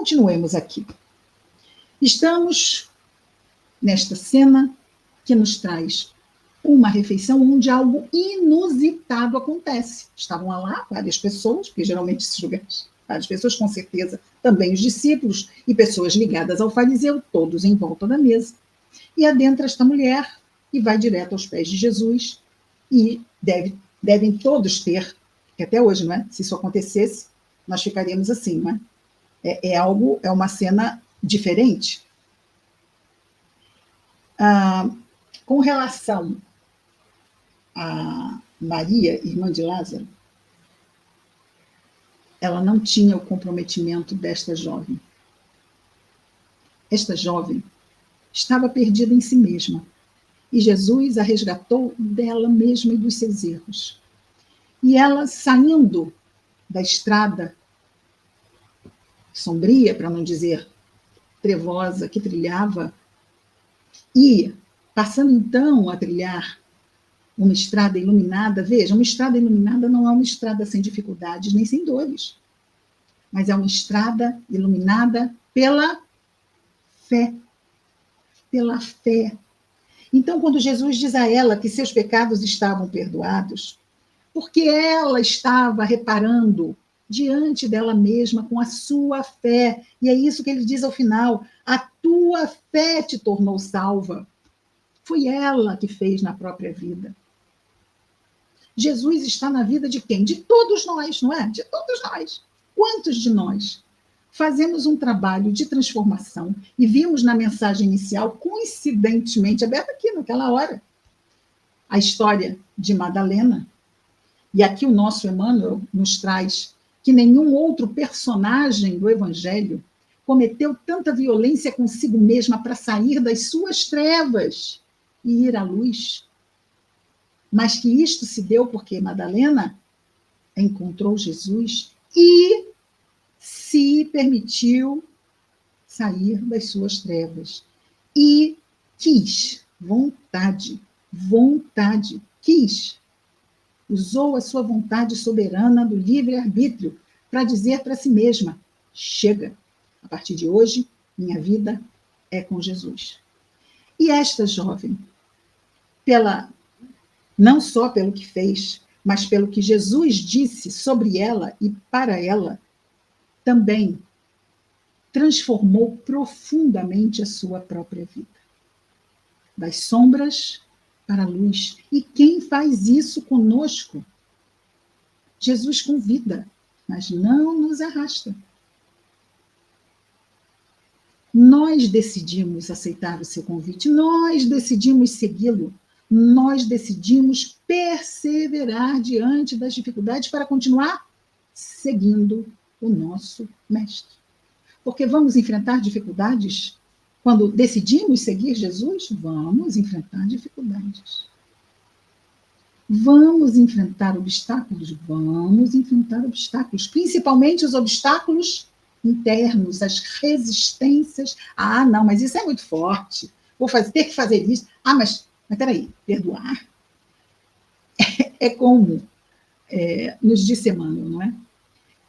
continuemos aqui. Estamos nesta cena que nos traz uma refeição onde algo inusitado acontece. Estavam lá várias pessoas, porque geralmente esses lugares, várias pessoas, com certeza, também os discípulos e pessoas ligadas ao fariseu, todos em volta da mesa. E adentra esta mulher e vai direto aos pés de Jesus e devem todos ter, que até hoje, não é? Se isso acontecesse, nós ficaríamos assim, não é? É uma cena diferente. Com relação a Maria, irmã de Lázaro, ela não tinha o comprometimento desta jovem. Esta jovem estava perdida em si mesma, e Jesus a resgatou dela mesma e dos seus erros. E ela, saindo da estrada sombria, para não dizer trevosa, que trilhava, e passando então a trilhar uma estrada iluminada, veja, uma estrada iluminada não é uma estrada sem dificuldades nem sem dores, mas é uma estrada iluminada pela fé. Pela fé. Então, quando Jesus diz a ela que seus pecados estavam perdoados, porque ela estava reparando diante dela mesma com a sua fé, e é isso que ele diz ao final: a tua fé te tornou salva. Foi ela que fez na própria vida. Jesus está na vida de quem? De todos nós, não é? De todos nós. Quantos de nós fazemos um trabalho de transformação e vimos na mensagem inicial, coincidentemente, aberta aqui naquela hora, a história de Madalena, e aqui o nosso Emmanuel nos traz que nenhum outro personagem do Evangelho cometeu tanta violência consigo mesma para sair das suas trevas e ir à luz. Mas que isto se deu porque Madalena encontrou Jesus e se permitiu sair das suas trevas. E quis, vontade, quis. Usou a sua vontade soberana do livre-arbítrio para dizer para si mesma: chega, a partir de hoje, minha vida é com Jesus. E esta jovem, não só pelo que fez, mas pelo que Jesus disse sobre ela e para ela, também transformou profundamente a sua própria vida. Das sombras para a luz. E quem faz isso conosco? Jesus convida, mas não nos arrasta. Nós decidimos aceitar o seu convite, nós decidimos segui-lo, nós decidimos perseverar diante das dificuldades para continuar seguindo o nosso mestre. Porque vamos enfrentar dificuldades quando decidimos seguir Jesus? Vamos enfrentar dificuldades. Vamos enfrentar obstáculos? Vamos enfrentar obstáculos, principalmente os obstáculos internos, as resistências. Ah, não, mas isso é muito forte. Ter que fazer isso. Ah, mas peraí, perdoar é como nos disse Emmanuel, não é?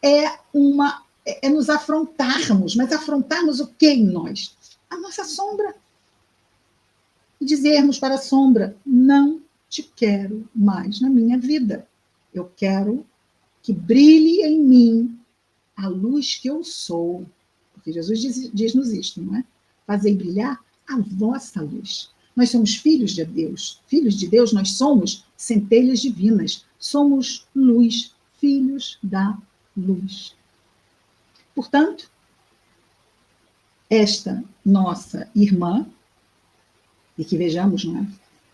É nos afrontarmos, mas afrontarmos o que em nós? A nossa sombra. E dizermos para a sombra: não te quero mais na minha vida. Eu quero que brilhe em mim a luz que eu sou. Porque Jesus diz-nos isto, não é? Fazei brilhar a vossa luz. Nós somos filhos de Deus. Filhos de Deus, nós somos centelhas divinas. Somos luz, filhos da luz. Portanto, esta nossa irmã, e que vejamos, não é?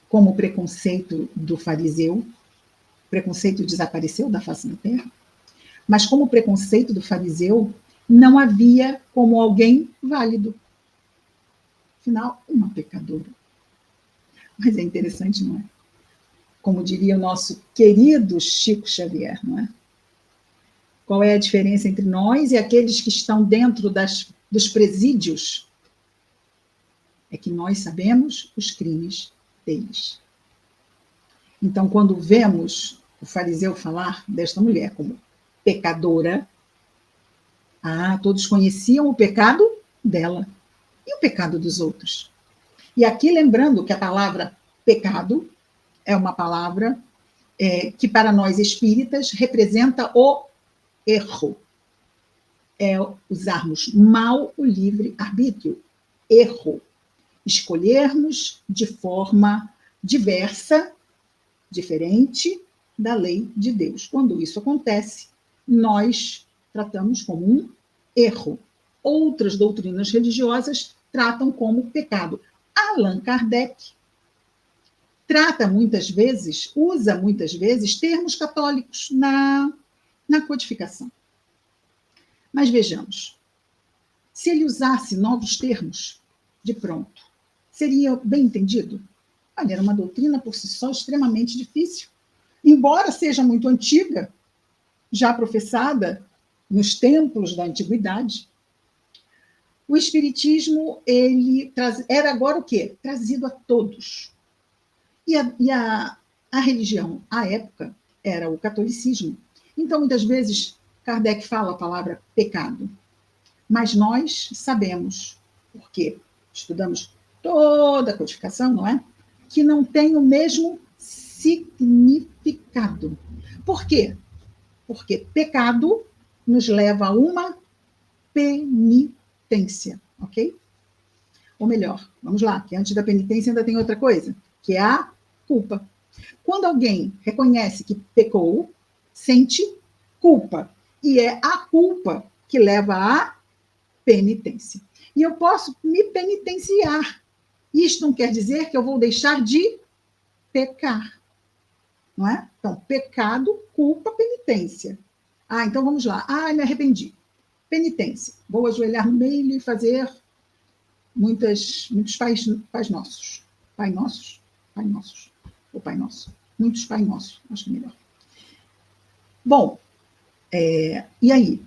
Como o preconceito do fariseu, o preconceito desapareceu da face da terra, mas como o preconceito do fariseu, não havia como alguém válido. Afinal, uma pecadora. Mas é interessante, não é? Como diria o nosso querido Chico Xavier, não é? Qual é a diferença entre nós e aqueles que estão dentro dos presídios? É que nós sabemos os crimes deles. Então, quando vemos o fariseu falar desta mulher como pecadora, Ah, todos conheciam o pecado dela e o pecado dos outros. E aqui lembrando que a palavra pecado é uma palavra que para nós espíritas representa o erro. É usarmos mal o livre-arbítrio. Erro. Escolhermos de forma diversa, diferente da lei de Deus. Quando isso acontece, nós tratamos como um erro. Outras doutrinas religiosas tratam como pecado. Allan Kardec usa muitas vezes termos católicos na codificação. Mas vejamos, se ele usasse novos termos, de pronto, seria bem entendido? Olha, era uma doutrina por si só extremamente difícil. Embora seja muito antiga, já professada nos templos da antiguidade, o Espiritismo era agora o quê? Trazido a todos. E a religião, à época, era o catolicismo. Então, muitas vezes, Kardec fala a palavra pecado. Mas nós sabemos, porque estudamos toda a codificação, não é? Que não tem o mesmo significado. Por quê? Porque pecado nos leva a uma penitência, ok? Ou melhor, vamos lá, que antes da penitência ainda tem outra coisa, que é a culpa. Quando alguém reconhece que pecou, sente culpa. E é a culpa que leva à penitência. E eu posso me penitenciar. Isto não quer dizer que eu vou deixar de pecar. Não é? Então, pecado, culpa, penitência. Ah, então vamos lá. Ah, me arrependi. Penitência. Vou ajoelhar no meio e fazer muitos pais nossos. Pai nossos? Pai nossos. Ou Pai Nosso. Muitos Pai Nossos, acho que é melhor. Bom, e aí?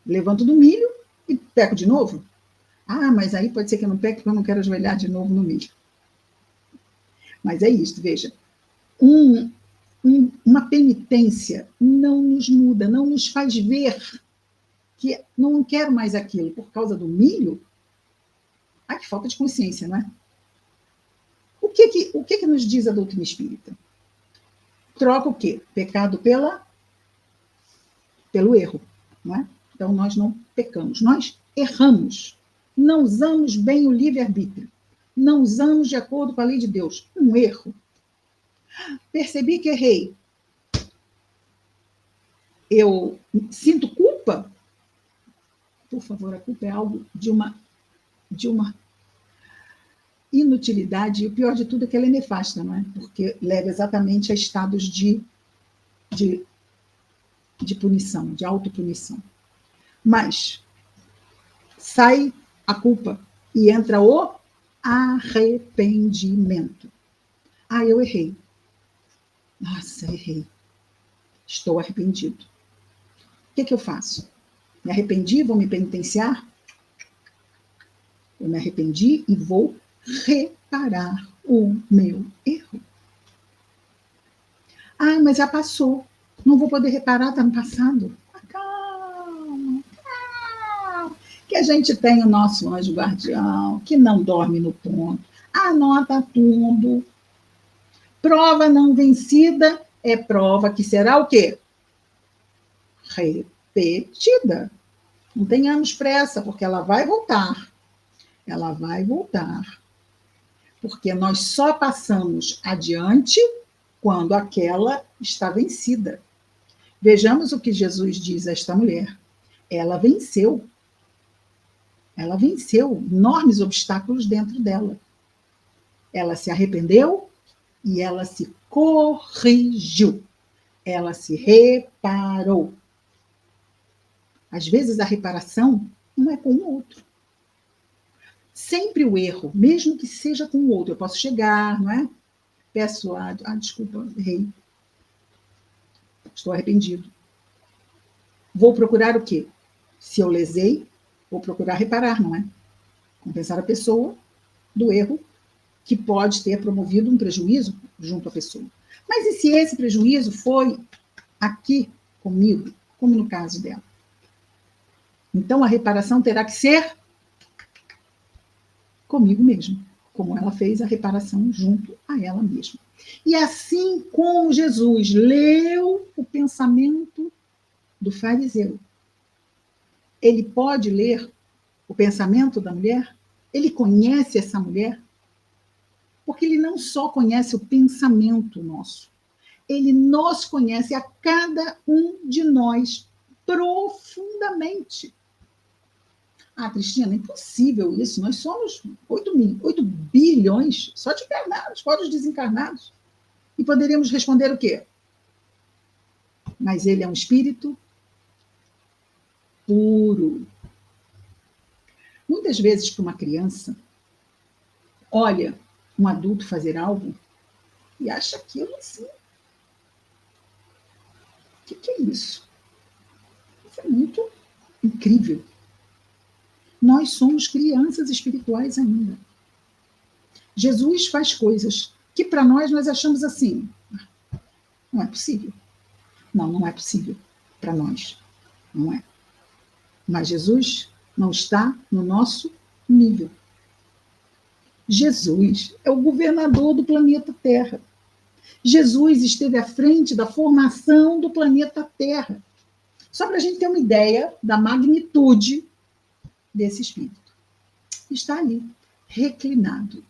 Levanto do milho e peco de novo? Ah, mas aí pode ser que eu não peque porque eu não quero ajoelhar de novo no milho. Mas é isso, veja. Uma penitência não nos muda, não nos faz ver que não quero mais aquilo por causa do milho. Ah, que falta de consciência, não é? O que nos diz a doutrina espírita? Troca o quê? Pecado pelo erro, não é? Então, nós não pecamos, nós erramos. Não usamos bem o livre-arbítrio. Não usamos de acordo com a lei de Deus. Um erro. Percebi que errei. Eu sinto culpa? Por favor, a culpa é algo de uma inutilidade, e o pior de tudo é que ela é nefasta, não é? Porque leva exatamente a estados de punição, de autopunição. Mas sai a culpa e entra o arrependimento. Ah, eu errei. Nossa, errei. Estou arrependido. O que eu faço? Me arrependi, vou me penitenciar? Eu me arrependi e vou reparar o meu erro. Ah, mas já passou. Não vou poder reparar, está no passado. Calma, calma. Que a gente tem o nosso anjo guardião, que não dorme no ponto. Anota tudo. Prova não vencida é prova que será o quê? Repetida. Não tenhamos pressa, porque ela vai voltar. Ela vai voltar. Porque nós só passamos adiante quando aquela está vencida. Vejamos o que Jesus diz a esta mulher. Ela venceu. Ela venceu enormes obstáculos dentro dela. Ela se arrependeu e ela se corrigiu. Ela se reparou. Às vezes a reparação não é com o outro. Sempre o erro, mesmo que seja com o outro. Eu posso chegar, não é? Peço desculpa, errei. Estou arrependido. Vou procurar o quê? Se eu lesei, vou procurar reparar, não é? Compensar a pessoa do erro que pode ter promovido um prejuízo junto à pessoa. Mas e se esse prejuízo foi aqui comigo, como no caso dela? Então, a reparação terá que ser comigo mesmo, como ela fez a reparação junto a ela mesma. E assim como Jesus leu o pensamento do fariseu, ele pode ler o pensamento da mulher? Ele conhece essa mulher? Porque ele não só conhece o pensamento nosso, ele nos conhece a cada um de nós profundamente. Ah, Cristina, é impossível isso. Nós somos 8 bilhões só de encarnados, fora os desencarnados. E poderíamos responder o quê? Mas ele é um espírito puro. Muitas vezes, para uma criança, olha um adulto fazer algo e acha aquilo assim. O que é isso? Isso é muito incrível. Nós somos crianças espirituais ainda. Jesus faz coisas que para nós achamos assim. Não é possível. Não é possível para nós. Não é. Mas Jesus não está no nosso nível. Jesus é o governador do planeta Terra. Jesus esteve à frente da formação do planeta Terra. Só para a gente ter uma ideia da magnitude desse espírito. Está ali, reclinado.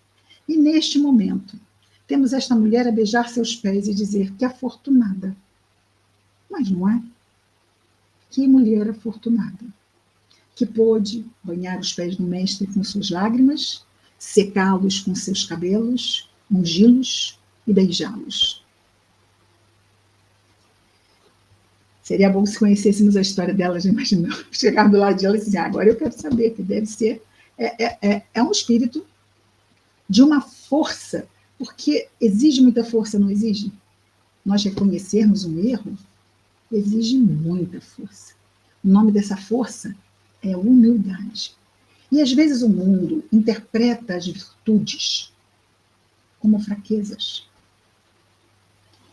E neste momento, temos esta mulher a beijar seus pés e dizer que afortunada. Mas não é? Que mulher afortunada. Que pôde banhar os pés do mestre com suas lágrimas, secá-los com seus cabelos, ungi-los e beijá-los. Seria bom se conhecêssemos a história dela, já imaginou? Chegar do lado dela e dizer, agora eu quero saber, que deve ser... É um espírito de uma força, porque exige muita força, não exige? Nós reconhecermos um erro exige muita força. O nome dessa força é humildade. E às vezes o mundo interpreta as virtudes como fraquezas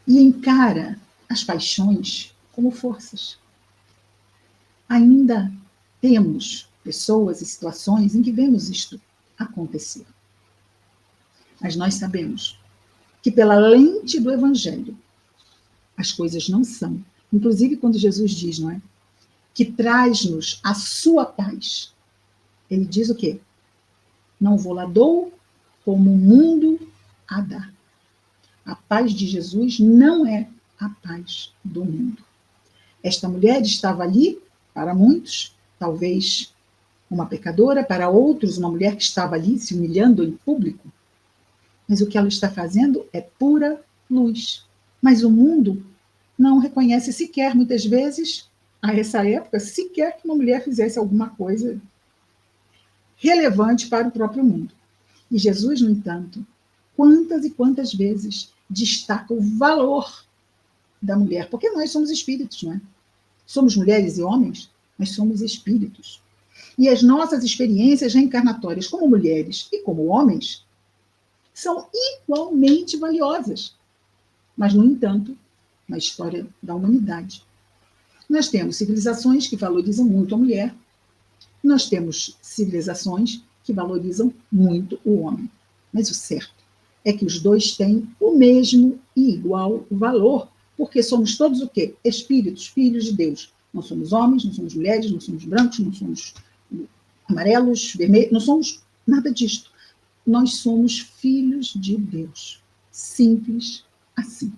e encara as paixões como forças. Ainda temos pessoas e situações em que vemos isto acontecer. Mas nós sabemos que pela lente do Evangelho as coisas não são. Inclusive quando Jesus diz, não é? Que traz-nos a sua paz. Ele diz o quê? Não vou lá dou como o mundo a dá. A paz de Jesus não é a paz do mundo. Esta mulher estava ali, para muitos, talvez uma pecadora, para outros, uma mulher que estava ali se humilhando em público. Mas o que ela está fazendo é pura luz. Mas o mundo não reconhece sequer, muitas vezes, a essa época, sequer que uma mulher fizesse alguma coisa relevante para o próprio mundo. E Jesus, no entanto, quantas e quantas vezes destaca o valor da mulher, porque nós somos espíritos, não é? Somos mulheres e homens, mas somos espíritos. E as nossas experiências reencarnatórias como mulheres e como homens são igualmente valiosas. Mas, no entanto, na história da humanidade, nós temos civilizações que valorizam muito a mulher, nós temos civilizações que valorizam muito o homem. Mas o certo é que os dois têm o mesmo e igual valor, porque somos todos o quê? Espíritos, filhos de Deus. Não somos homens, não somos mulheres, não somos brancos, não somos amarelos, vermelhos, não somos nada disto. Nós somos filhos de Deus. Simples assim.